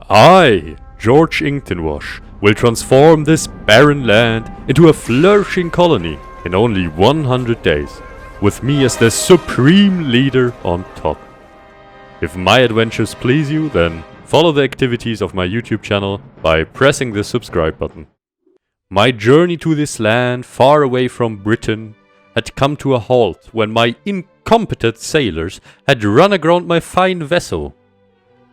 I, George Inktonwash, will transform this barren land into a flourishing colony in only 100 days, with me as the supreme leader on top. If my adventures please you, then follow the activities of my YouTube channel by pressing the subscribe button. My journey to this land, far away from Britain, had come to a halt when my incompetent sailors had run aground my fine vessel.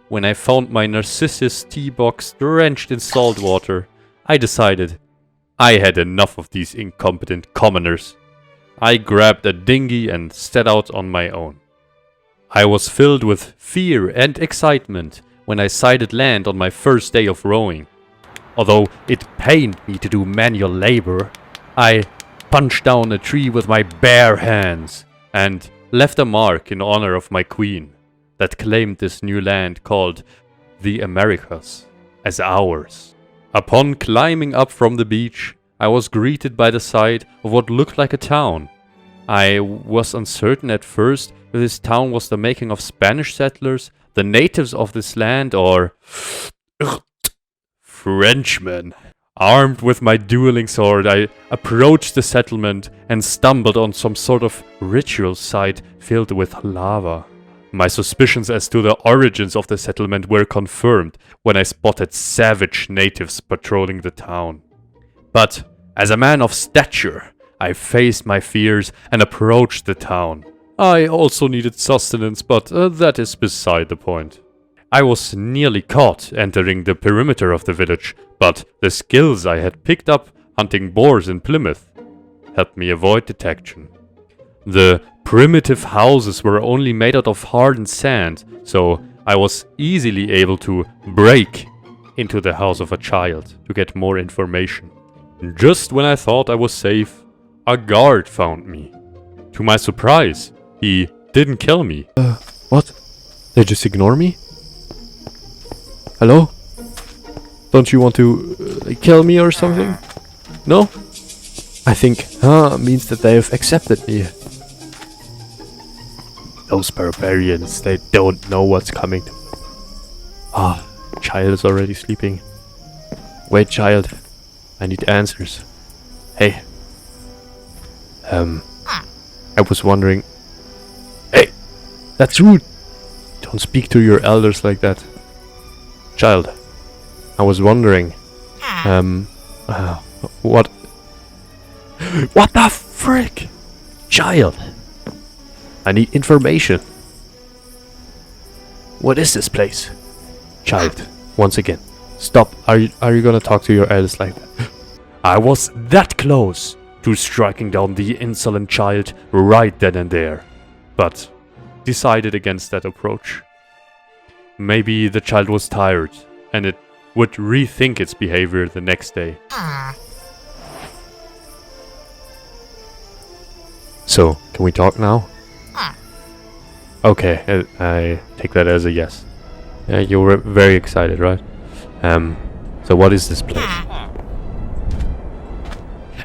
When I found my Narcissus tea box drenched in salt water, I decided I had enough of these incompetent commoners. I grabbed a dinghy and set out on my own. I was filled with fear and excitement when I sighted land on my first day of rowing. Although it pained me to do manual labor, I punched down a tree with my bare hands and left a mark in honor of my queen that claimed this new land called the Americas as ours. Upon climbing up from the beach, I was greeted by the sight of what looked like a town. I was uncertain at first if this town was the making of Spanish settlers, the natives of this land, or Frenchmen. Armed with my dueling sword, I approached the settlement and stumbled on some sort of ritual site filled with lava. My suspicions as to the origins of the settlement were confirmed when I spotted savage natives patrolling the town. But as a man of stature, I faced my fears and approached the town. I also needed sustenance, but that is beside the point. I was nearly caught entering the perimeter of the village, but the skills I had picked up hunting boars in Plymouth helped me avoid detection. The primitive houses were only made out of hardened sand, so I was easily able to break into the house of a child to get more information. Just when I thought I was safe, a guard found me. To my surprise, he didn't kill me. What? They just ignore me? Hello? Don't you want to kill me or something? No? I think means that they have accepted me. Those barbarians, they don't know what's coming. Child is already sleeping. Wait, child. I need answers. Hey. I was wondering... Hey! That's rude! Don't speak to your elders like that. Child. I was wondering... What... What the frick? Child! I need information. What is this place? Child, once again. Stop. Are you gonna talk to your elders like that? I was that close to striking down the insolent child right then and there, but decided against that approach. Maybe the child was tired, and it would rethink its behavior the next day. So, can we talk now? Okay, I take that as a yes. You were very excited, right? So what is this place?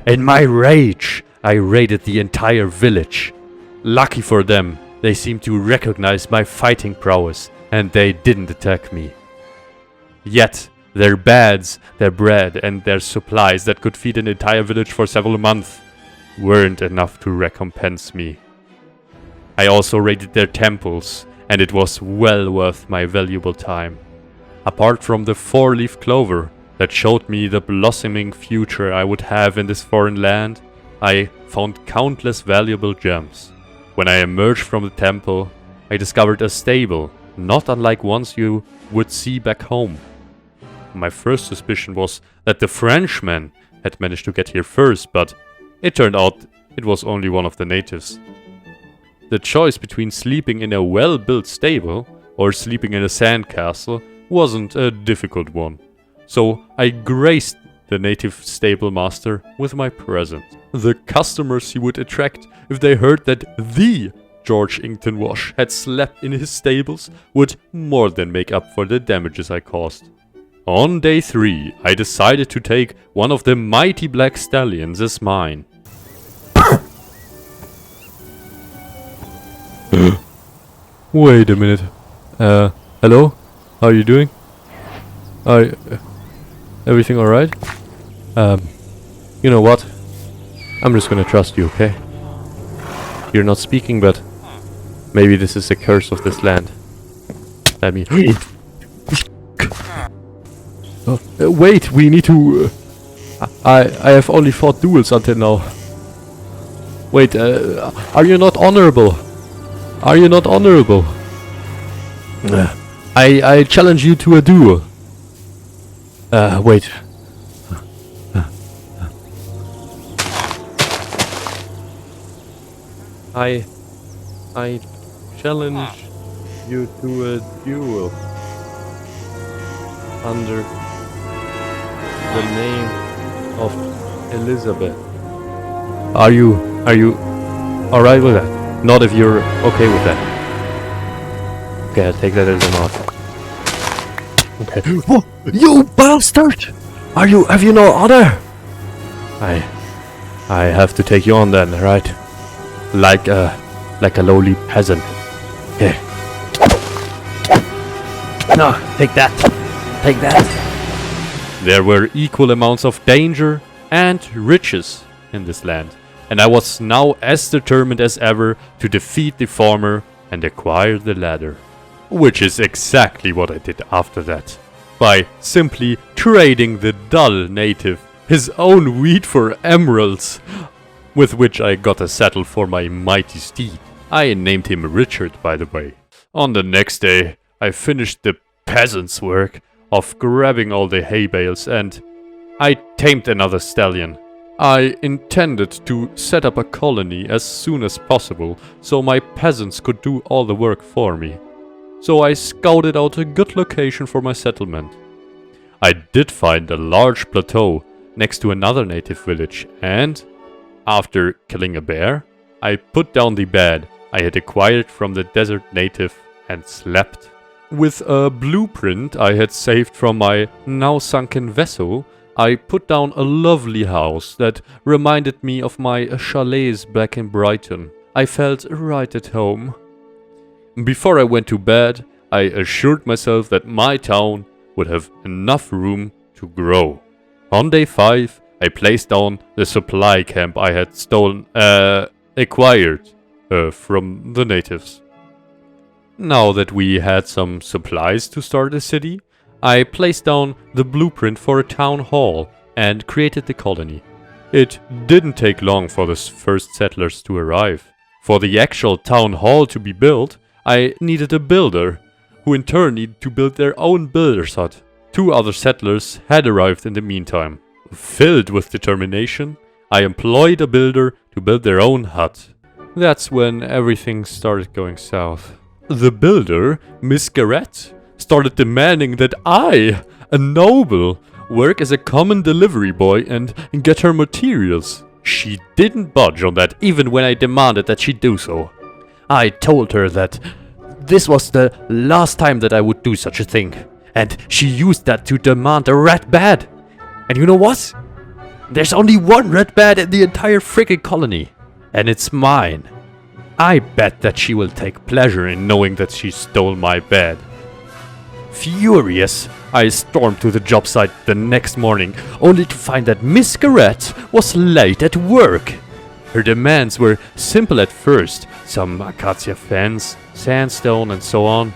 In my rage, I raided the entire village. Lucky for them, they seemed to recognize my fighting prowess, and they didn't attack me. Yet, their beds, their bread, and their supplies that could feed an entire village for several months weren't enough to recompense me. I also raided their temples, and it was well worth my valuable time. Apart from the 4-leaf clover that showed me the blossoming future I would have in this foreign land, I found countless valuable gems. When I emerged from the temple, I discovered a stable, not unlike ones you would see back home. My first suspicion was that the Frenchmen had managed to get here first, but it turned out it was only one of the natives. The choice between sleeping in a well-built stable or sleeping in a sandcastle wasn't a difficult one, so I graced the native stable master with my presence. The customers he would attract if they heard that the George Inktonwash had slept in his stables would more than make up for the damages I caused. On day 3, I decided to take one of the mighty black stallions as mine. Wait a minute. Hello? How are you doing? Everything alright? You know what? I'm just gonna trust you, okay? You're not speaking, but maybe this is the curse of this land. Let me... wait, we need to... I have only fought duels until now. Wait, are you not honorable? Are you not honorable? I challenge you to a duel. Wait. I challenge you to a duel under the name of Elizabeth. Are you alright with that? Not if you're okay with that. Okay, I'll take that as a nod. Okay. Whoa, you bastard! Have you no honor? I have to take you on then, right? Like a lowly peasant. Here. No, take that. Take that. There were equal amounts of danger and riches in this land, and I was now as determined as ever to defeat the farmer and acquire the latter. Which is exactly what I did after that. By simply trading the dull native his own wheat for emeralds, with which I got a saddle for my mighty steed. I named him Richard, by the way. On the next day, I finished the peasant's work of grabbing all the hay bales, and I tamed another stallion. I intended to set up a colony as soon as possible, so my peasants could do all the work for me. So I scouted out a good location for my settlement. I did find a large plateau next to another native village, and after killing a bear, I put down the bed I had acquired from the desert native and slept. With a blueprint I had saved from my now sunken vessel, I put down a lovely house that reminded me of my chalets back in Brighton. I felt right at home. Before I went to bed, I assured myself that my town would have enough room to grow. On day 5, I placed down the supply camp I had acquired from the natives. Now that we had some supplies to start a city, I placed down the blueprint for a town hall and created the colony. It didn't take long for the first settlers to arrive. For the actual town hall to be built, I needed a builder, who in turn needed to build their own builder's hut. 2 other settlers had arrived in the meantime. Filled with determination, I employed a builder to build their own hut. That's when everything started going south. The builder, Miss Garrett, started demanding that I, a noble, work as a common delivery boy and get her materials. She didn't budge on that even when I demanded that she do so. I told her that this was the last time that I would do such a thing, and she used that to demand a red bed. And you know what? There's only one red bed in the entire friggin' colony, and it's mine. I bet that she will take pleasure in knowing that she stole my bed. Furious, I stormed to the job site the next morning, only to find that Miss Garrett was late at work. Her demands were simple at first, some acacia fence, sandstone and so on.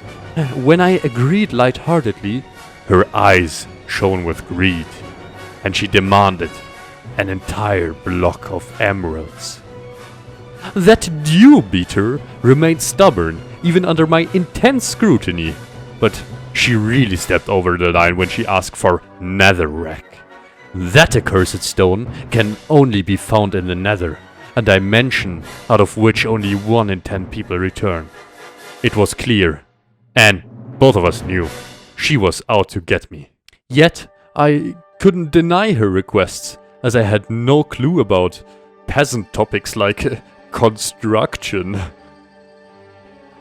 When I agreed lightheartedly, her eyes shone with greed, and she demanded an entire block of emeralds. That dew beater remained stubborn even under my intense scrutiny, but she really stepped over the line when she asked for netherrack. That accursed stone can only be found in the nether, a dimension out of which only 1 in 10 people return. It was clear, and both of us knew, she was out to get me. Yet, I couldn't deny her requests, as I had no clue about peasant topics like construction.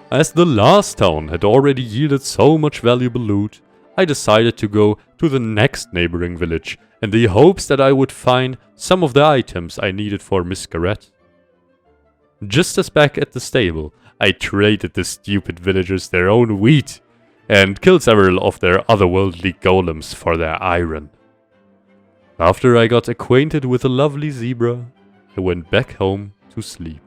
As the last town had already yielded so much valuable loot, I decided to go to the next neighboring village in the hopes that I would find some of the items I needed for Miss Garrett. Just as back at the stable, I traded the stupid villagers their own wheat, and killed several of their otherworldly golems for their iron. After I got acquainted with the lovely zebra, I went back home to sleep.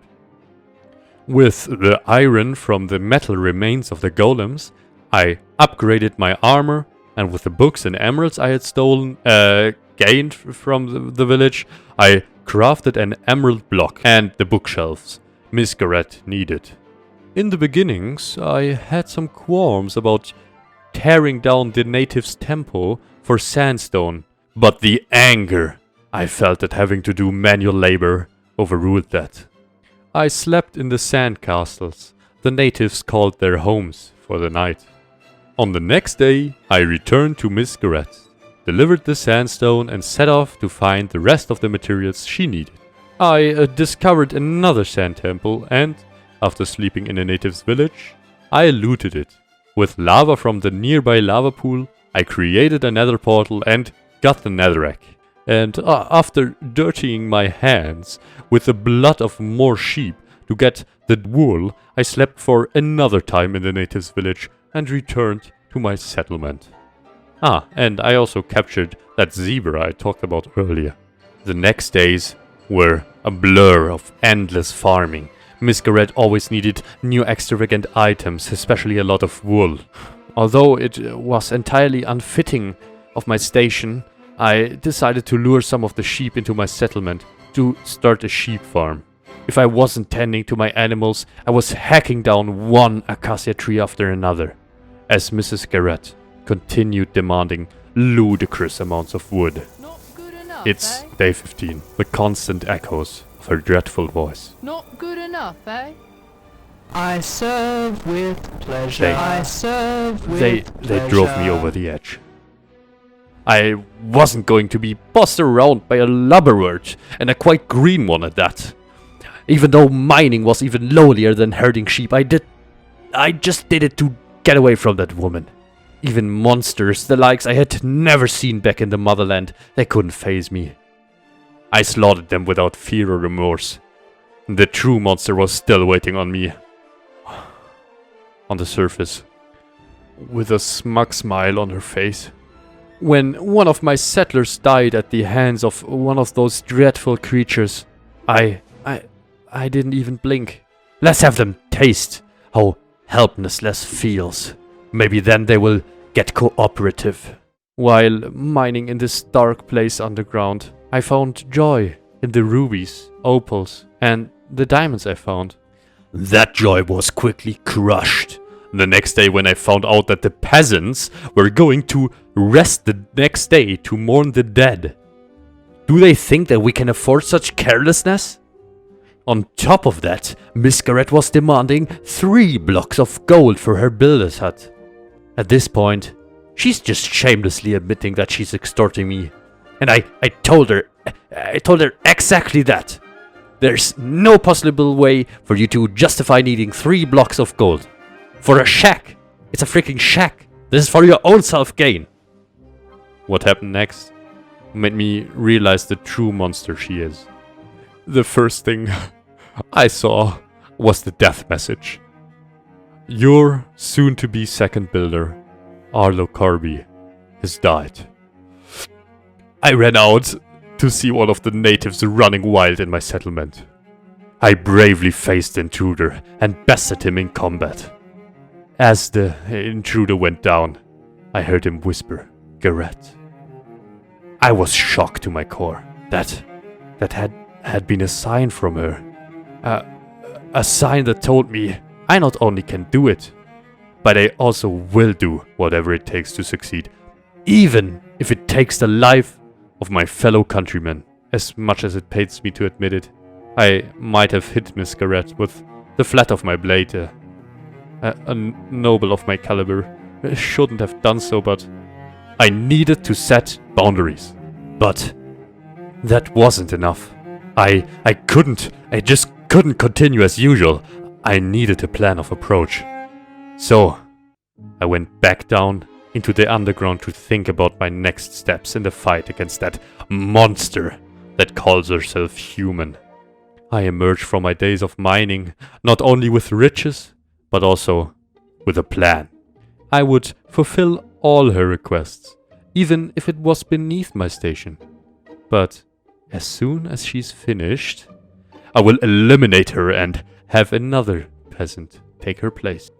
With the iron from the metal remains of the golems, I upgraded my armor, and with the books and emeralds I had gained from the village, I crafted an emerald block and the bookshelves Miss Garrett needed. In the beginnings, I had some qualms about tearing down the natives' temple for sandstone, but the anger I felt at having to do manual labor overruled that. I slept in the sand castles the natives called their homes for the night. On the next day, I returned to Miss Garrett, delivered the sandstone and set off to find the rest of the materials she needed. I discovered another sand temple and, after sleeping in a native's village, I looted it. With lava from the nearby lava pool, I created a nether portal and got the netherrack. And after dirtying my hands with the blood of more sheep to get the wool, I slept for another time in the native's village and returned to my settlement. And I also captured that zebra I talked about earlier. The next days were a blur of endless farming. Miss Garrett always needed new extravagant items, especially a lot of wool. Although it was entirely unfitting of my station, I decided to lure some of the sheep into my settlement to start a sheep farm. If I wasn't tending to my animals, I was hacking down one acacia tree after another, as Mrs. Garrett continued demanding ludicrous amounts of wood. Not good enough, It's eh? day 15, the constant echoes of her dreadful voice. Not good enough, eh? I serve with pleasure. I serve with They drove me over the edge. I wasn't going to be bossed around by a lubberwort, and a quite green one at that. Even though mining was even lowlier than herding sheep, I just did it to get away from that woman. Even monsters, the likes I had never seen back in the motherland, they couldn't faze me. I slaughtered them without fear or remorse. The true monster was still waiting on me. On the surface, with a smug smile on her face. When one of my settlers died at the hands of one of those dreadful creatures, I didn't even blink. Let's have them taste how helplessness feels. Maybe then they will get cooperative. While mining in this dark place underground, I found joy in the rubies, opals, and the diamonds I found. That joy was quickly crushed the next day when I found out that the peasants were going to rest the next day to mourn the dead. Do they think that we can afford such carelessness? On top of that, Miss Garrett was demanding 3 blocks of gold for her builder's hut. At this point, she's just shamelessly admitting that she's extorting me. And I told her exactly that. There's no possible way for you to justify needing 3 blocks of gold. For a shack. It's a freaking shack. This is for your own self-gain. What happened next made me realize the true monster she is. The first thing I saw was the death message. Your soon-to-be second builder, Arlo Corby, has died. I ran out to see one of the natives running wild in my settlement. I bravely faced the intruder and bested him in combat. As the intruder went down, I heard him whisper, "Garrett." I was shocked to my core. That had been a sign from her. A sign that told me I not only can do it, but I also will do whatever it takes to succeed, even if it takes the life of my fellow countrymen. As much as it pains me to admit it, I might have hit Miss Garrett with the flat of my blade. A noble of my caliber shouldn't have done so, but I needed to set boundaries. But that wasn't enough. I just couldn't continue as usual. I needed a plan of approach. So, I went back down into the underground to think about my next steps in the fight against that monster that calls herself human. I emerged from my days of mining not only with riches, but also with a plan. I would fulfill all her requests, even if it was beneath my station. But as soon as she's finished, I will eliminate her and have another peasant take her place.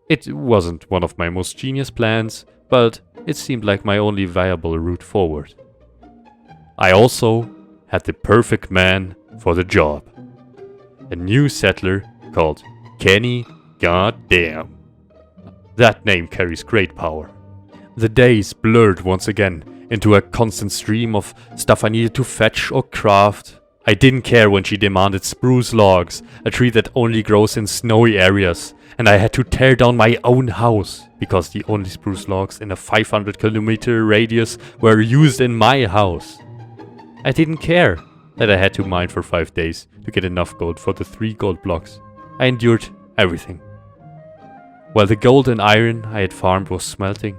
It wasn't one of my most genius plans, but it seemed like my only viable route forward. I also had the perfect man for the job. A new settler called Kenny Goddamn. That name carries great power. The days blurred once again into a constant stream of stuff I needed to fetch or craft. I didn't care when she demanded spruce logs, a tree that only grows in snowy areas, and I had to tear down my own house because the only spruce logs in a 500-kilometer radius were used in my house. I didn't care that I had to mine for 5 days to get enough gold for the 3 gold blocks. I endured everything. While the gold and iron I had farmed was smelting,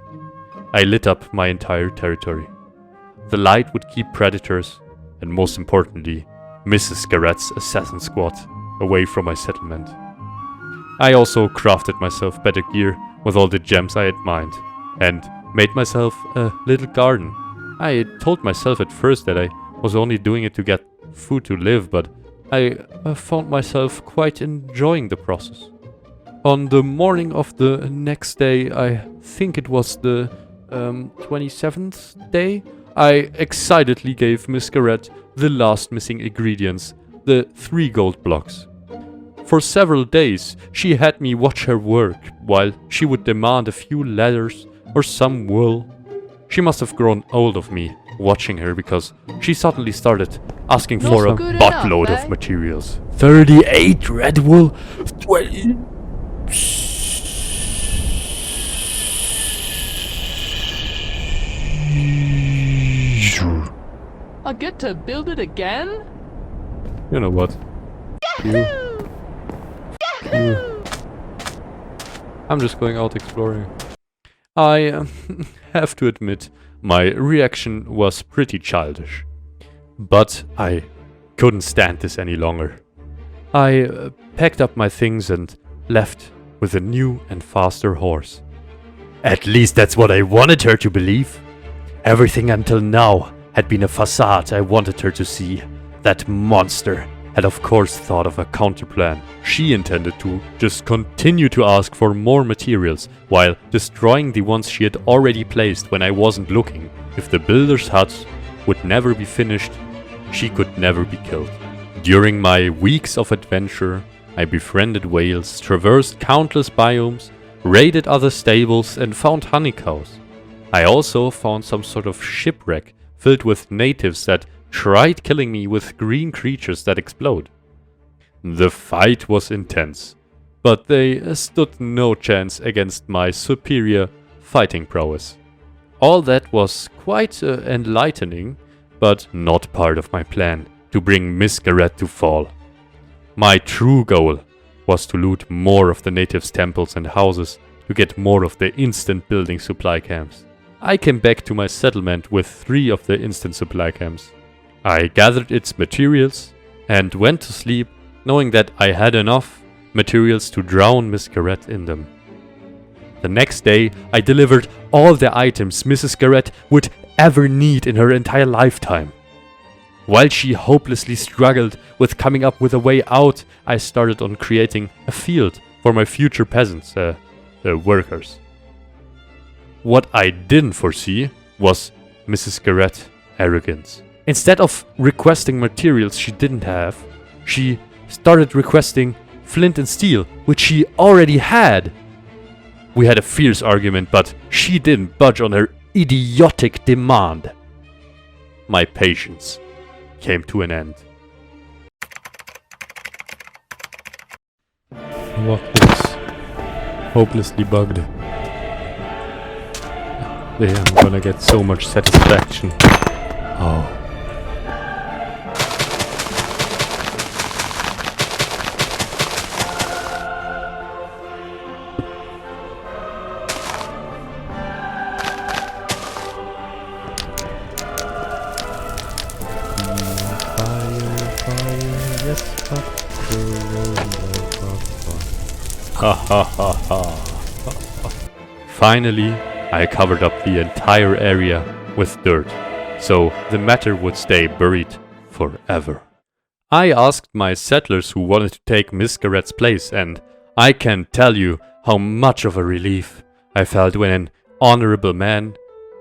I lit up my entire territory. The light would keep predators, and most importantly, Mrs. Garrett's assassin squad away from my settlement. I also crafted myself better gear with all the gems I had mined, and made myself a little garden. I told myself at first that I was only doing it to get food to live, but I found myself quite enjoying the process. On the morning of the next day, I think it was the 27th day, I excitedly gave Miss Garrett the last missing ingredients, the 3 gold blocks. For several days, she had me watch her work, while she would demand a few leathers or some wool. She must have grown old of me watching her, because she suddenly started asking for a good buttload enough, of eh? materials. 38 red wool, 20... I get to build it again? You know what? You. I'm just going out exploring. I have to admit, my reaction was pretty childish. But I couldn't stand this any longer. I packed up my things and left with a new and faster horse. At least that's what I wanted her to believe. Everything until now had been a facade I wanted her to see. That monster had of course thought of a counterplan. She intended to just continue to ask for more materials while destroying the ones she had already placed when I wasn't looking. If the builder's hut would never be finished, she could never be killed. During my weeks of adventure, I befriended whales, traversed countless biomes, raided other stables and found honey cows. I also found some sort of shipwreck filled with natives that tried killing me with green creatures that explode. The fight was intense, but they stood no chance against my superior fighting prowess. All that was quite enlightening, but not part of my plan to bring Miss Garrett to fall. My true goal was to loot more of the natives' temples and houses to get more of the instant building supply camps. I came back to my settlement with 3 of the instant supply camps. I gathered its materials and went to sleep knowing that I had enough materials to drown Miss Garrett in them. The next day, I delivered all the items Mrs. Garrett would ever need in her entire lifetime. While she hopelessly struggled with coming up with a way out, I started on creating a field for my future peasants, the workers. What I didn't foresee was Mrs. Garrett's arrogance. Instead of requesting materials she didn't have, she started requesting flint and steel, which she already had. We had a fierce argument, but she didn't budge on her idiotic demand. My patience came to an end. What is hopelessly bugged? I'm gonna get so much satisfaction. Oh. Finally, I covered up the entire area with dirt, so the matter would stay buried forever. I asked my settlers who wanted to take Miss Garrett's place, and I can tell you how much of a relief I felt when an honorable man,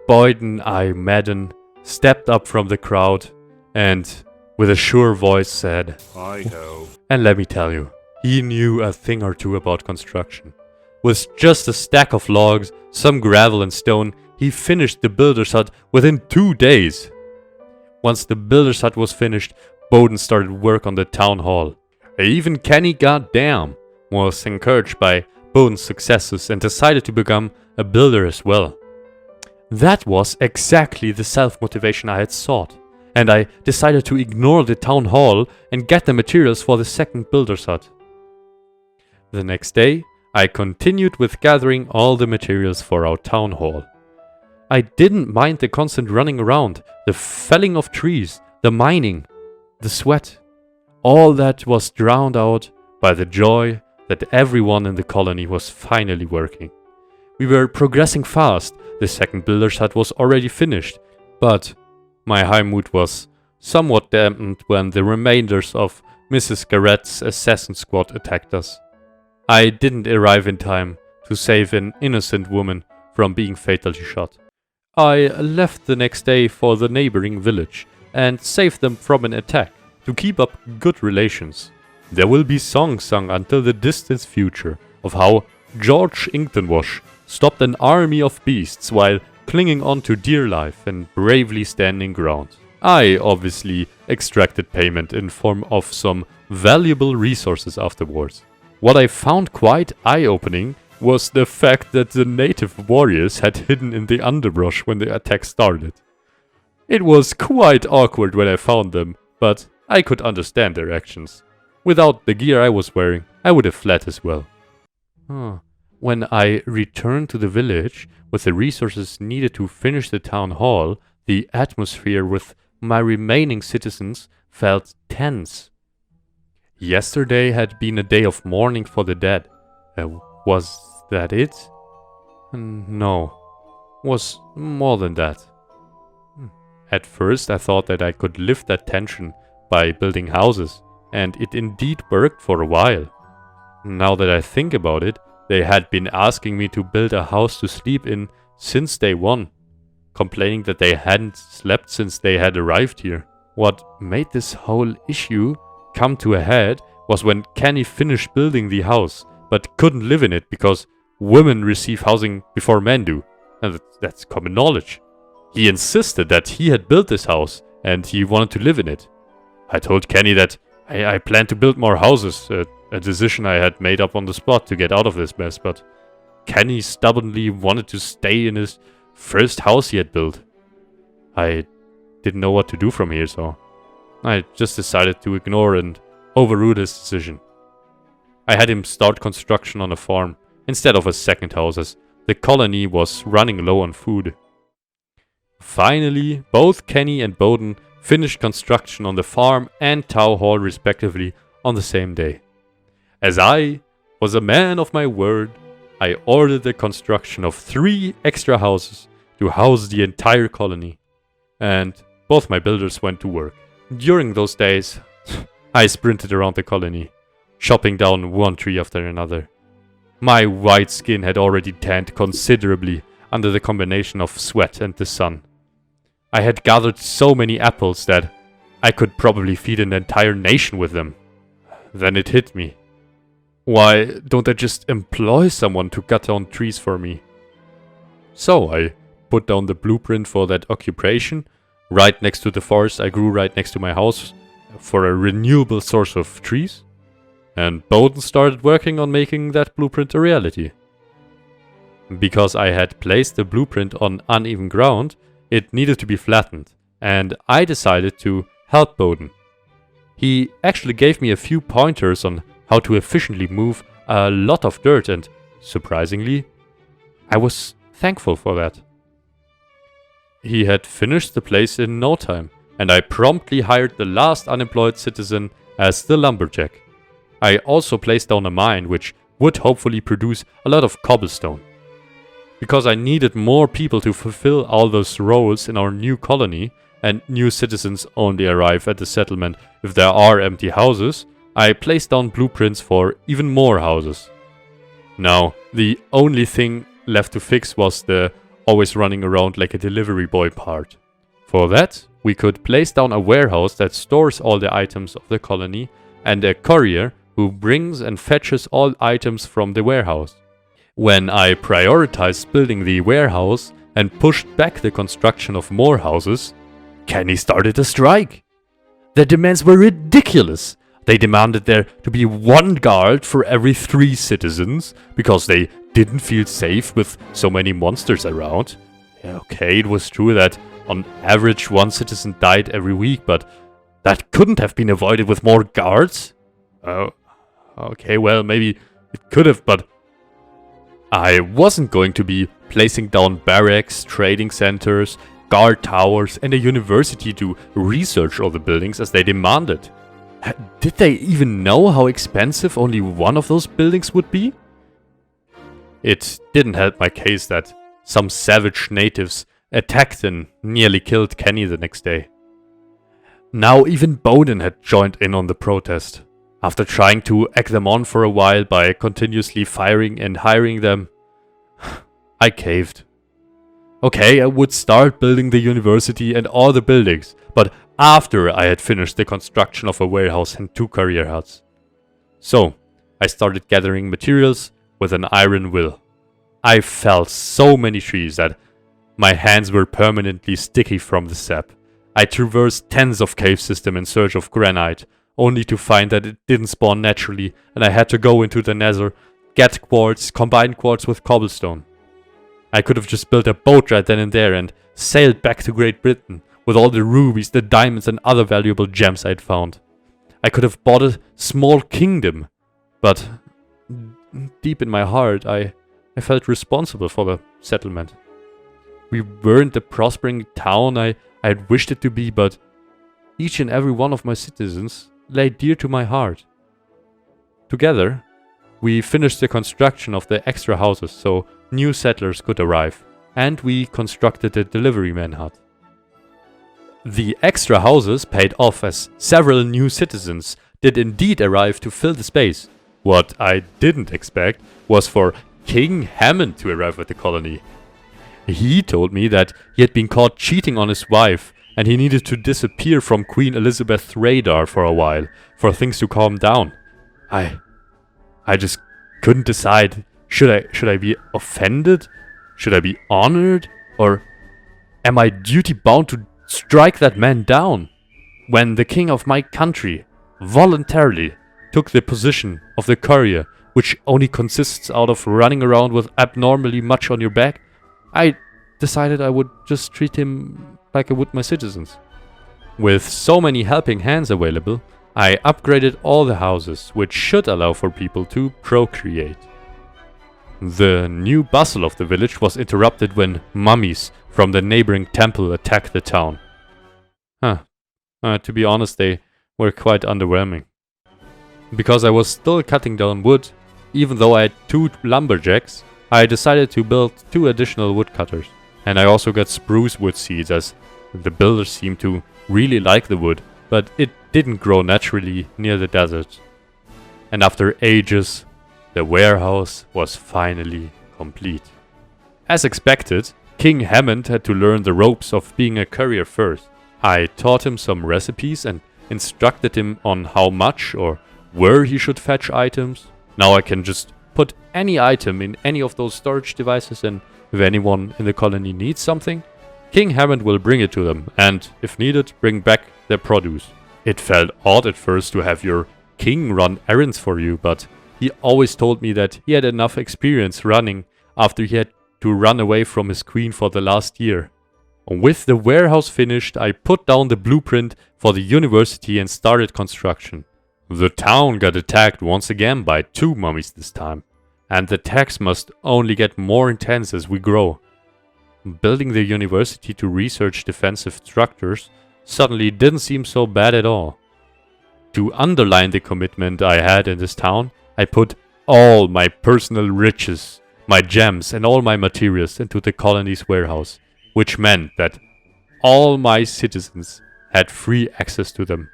Boyden I. Madden, stepped up from the crowd and, with a sure voice, said, I know. And let me tell you, he knew a thing or two about construction. With just a stack of logs, some gravel and stone, he finished the builder's hut within 2 days. Once the builder's hut was finished, Boden started work on the town hall. Even Kenny, goddamn, was encouraged by Boden's successes and decided to become a builder as well. That was exactly the self-motivation I had sought, and I decided to ignore the town hall and get the materials for the second builder's hut. The next day, I continued with gathering all the materials for our town hall. I didn't mind the constant running around, the felling of trees, the mining, the sweat. All that was drowned out by the joy that everyone in the colony was finally working. We were progressing fast. The second builder's hut was already finished, but my high mood was somewhat dampened when the remainders of Mrs. Garrett's assassin squad attacked us. I didn't arrive in time to save an innocent woman from being fatally shot. I left the next day for the neighboring village and saved them from an attack to keep up good relations. There will be songs sung until the distant future of how George Inktonwash stopped an army of beasts while clinging on to dear life and bravely standing ground. I obviously extracted payment in form of some valuable resources afterwards. What I found quite eye-opening was the fact that the native warriors had hidden in the underbrush when the attack started. It was quite awkward when I found them, but I could understand their actions. Without the gear I was wearing, I would have fled as well. When I returned to the village with the resources needed to finish the town hall, the atmosphere with my remaining citizens felt tense. Yesterday had been a day of mourning for the dead. Was that it? No. Was more than that. At first I thought that I could lift that tension by building houses, and it indeed worked for a while. Now that I think about it, they had been asking me to build a house to sleep in since day one, complaining that they hadn't slept since they had arrived here. What made this whole issue come to a head was when Kenny finished building the house, but couldn't live in it because women receive housing before men do, and that's common knowledge. He insisted that he had built this house, and he wanted to live in it. I told Kenny that I planned to build more houses, a decision I had made up on the spot to get out of this mess, but Kenny stubbornly wanted to stay in his first house he had built. I didn't know what to do from here, so I just decided to ignore and overrule his decision. I had him start construction on a farm instead of a second house, as the colony was running low on food. Finally, both Kenny and Boden finished construction on the farm and town hall respectively on the same day. As I was a man of my word, I ordered the construction of 3 extra houses to house the entire colony, and both my builders went to work. During those days, I sprinted around the colony, chopping down one tree after another. My white skin had already tanned considerably under the combination of sweat and the sun. I had gathered so many apples that I could probably feed an entire nation with them. Then it hit me. Why don't I just employ someone to cut down trees for me? So I put down the blueprint for that occupation right next to the forest I grew right next to my house for a renewable source of trees, and Bowden started working on making that blueprint a reality. Because I had placed the blueprint on uneven ground, it needed to be flattened, and I decided to help Bowden. He actually gave me a few pointers on how to efficiently move a lot of dirt, and surprisingly, I was thankful for that. He had finished the place in no time, and I promptly hired the last unemployed citizen as the lumberjack. I also placed down a mine which would hopefully produce a lot of cobblestone. because I needed more people to fulfill all those roles in our new colony, and new citizens only arrive at the settlement if there are empty houses, I placed down blueprints for even more houses. Now, the only thing left to fix was the always running around like a delivery boy part. For that, we could place down a warehouse that stores all the items of the colony and a courier who brings and fetches all items from the warehouse. When I prioritized building the warehouse and pushed back the construction of more houses, Kenny started a strike. Their demands were ridiculous. They demanded there to be 1 guard for every 3 citizens because they didn't feel safe with so many monsters around. Okay, it was true that on average 1 citizen died every week, but that couldn't have been avoided with more guards? Oh, okay, well, maybe it could have, but I wasn't going to be placing down barracks, trading centers, guard towers, and a university to research all the buildings as they demanded. Did they even know how expensive only one of those buildings would be? It didn't help my case that some savage natives attacked and nearly killed Kenny the next day. Now even Bowden had joined in on the protest. After trying to egg them on for a while by continuously firing and hiring them, I caved. Okay, I would start building the university and all the buildings, but after I had finished the construction of a warehouse and 2 courier huts. So, I started gathering materials with an iron will. I felled so many trees that my hands were permanently sticky from the sap. I traversed tens of cave systems in search of granite, only to find that it didn't spawn naturally and I had to go into the nether, get quartz, combine quartz with cobblestone. I could have just built a boat right then and there and sailed back to Great Britain with all the rubies, the diamonds and other valuable gems I'd found. I could have bought a small kingdom, but deep in my heart I felt responsible for the settlement. We weren't the prospering town I had wished it to be, but each and every one of my citizens lay dear to my heart. Together, we finished the construction of the extra houses so new settlers could arrive, and we constructed the delivery man hut. The extra houses paid off as several new citizens did indeed arrive to fill the space. What I didn't expect was for King Hammond to arrive at the colony. He told me that he had been caught cheating on his wife and he needed to disappear from Queen Elizabeth's radar for a while for things to calm down. I just couldn't decide. Should I be offended? Should I be honored? Or am I duty bound to strike that man down? When the king of my country voluntarily took the position of the courier, which only consists out of running around with abnormally much on your back, I decided I would just treat him like I would my citizens. With so many helping hands available, I upgraded all the houses, which should allow for people to procreate. The new bustle of the village was interrupted when mummies from the neighboring temple attacked the town. To be honest, they were quite underwhelming. Because I was still cutting down wood, even though I had 2 lumberjacks, I decided to build 2 additional woodcutters. And I also got spruce wood seeds, as the builders seemed to really like the wood, but it didn't grow naturally near the desert. And after ages, the warehouse was finally complete. As expected, King Hammond had to learn the ropes of being a courier first. I taught him some recipes and instructed him on how much or where he should fetch items. Now I can just put any item in any of those storage devices, and if anyone in the colony needs something, King Hammond will bring it to them and, if needed, bring back their produce. It felt odd at first to have your king run errands for you, but he always told me that he had enough experience running after he had to run away from his queen for the last year. With the warehouse finished, I put down the blueprint for the university and started construction. The town got attacked once again by 2 mummies this time, and the attacks must only get more intense as we grow. Building the university to research defensive structures suddenly didn't seem so bad at all. To underline the commitment I had in this town, I put all my personal riches, my gems and all my materials into the colony's warehouse, which meant that all my citizens had free access to them.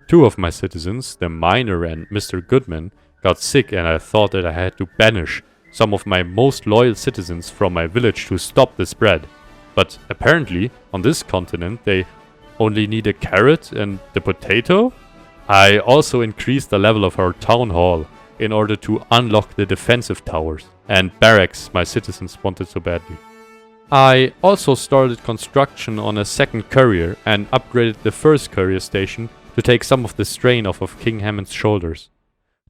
2 of my citizens, the miner and Mr. Goodman, got sick, and I thought that I had to banish some of my most loyal citizens from my village to stop the spread. But apparently, on this continent, they only need a carrot and the potato? I also increased the level of our town hall in order to unlock the defensive towers and barracks my citizens wanted so badly. I also started construction on a second courier and upgraded the first courier station to take some of the strain off of King Hammond's shoulders.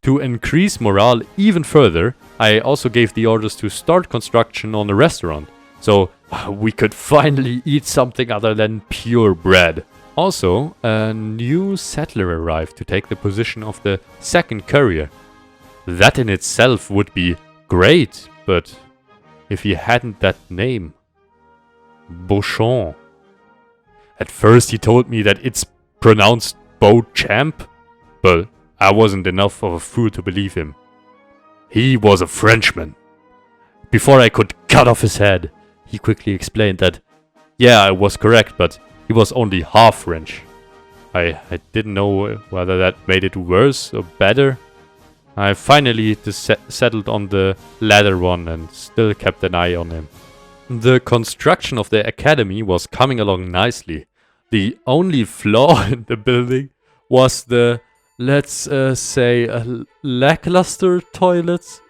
To increase morale even further, I also gave the orders to start construction on a restaurant, so we could finally eat something other than pure bread. Also, a new settler arrived to take the position of the second courier. That in itself would be great, but if he hadn't that name. Beauchamp. At first he told me that it's pronounced Beauchamp, but I wasn't enough of a fool to believe him. He was a Frenchman. Before I could cut off his head, he quickly explained that, yeah, I was correct, but he was only half French. I didn't know whether that made it worse or better. I finally settled on the latter one and still kept an eye on him. The construction of the academy was coming along nicely. The only flaw in the building was the, let's say, lackluster toilets.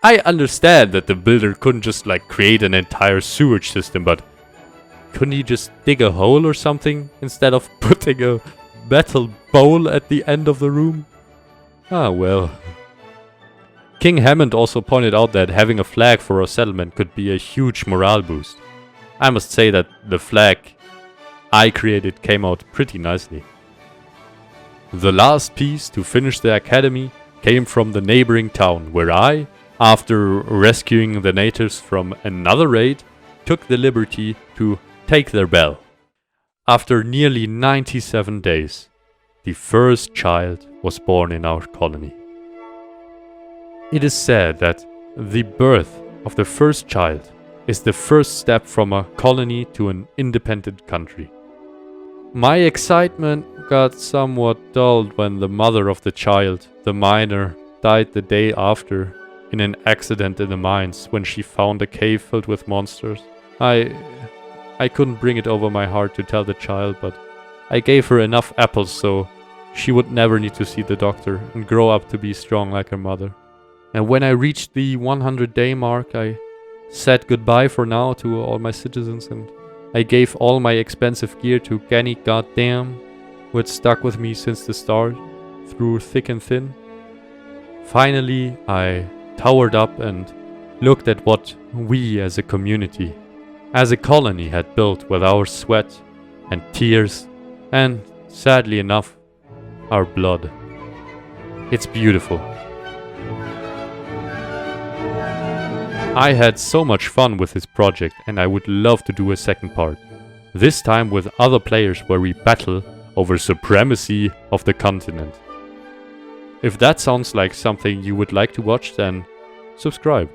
I understand that the builder couldn't just like create an entire sewage system, but couldn't he just dig a hole or something instead of putting a metal bowl at the end of the room? Ah well. King Hammond also pointed out that having a flag for a settlement could be a huge morale boost. I must say that the flag I created came out pretty nicely. The last piece to finish the academy came from the neighboring town, where I, after rescuing the natives from another raid, took the liberty to take their bell. After nearly 97 days, the first child was born in our colony. It is said that the birth of the first child is the first step from a colony to an independent country. My excitement got somewhat dulled when the mother of the child, the miner, died the day after in an accident in the mines when she found a cave filled with monsters. I couldn't bring it over my heart to tell the child, but I gave her enough apples so she would never need to see the doctor and grow up to be strong like her mother. And when I reached the 100-day mark, I said goodbye for now to all my citizens, and I gave all my expensive gear to Ganny Goddamn, who had stuck with me since the start, through thick and thin. Finally, I towered up and looked at what we as a community, as a colony, had built with our sweat and tears and, sadly enough, our blood. It's beautiful. I had so much fun with this project, and I would love to do a second part. This time with other players where we battle over supremacy of the continent. If that sounds like something you would like to watch, then subscribe.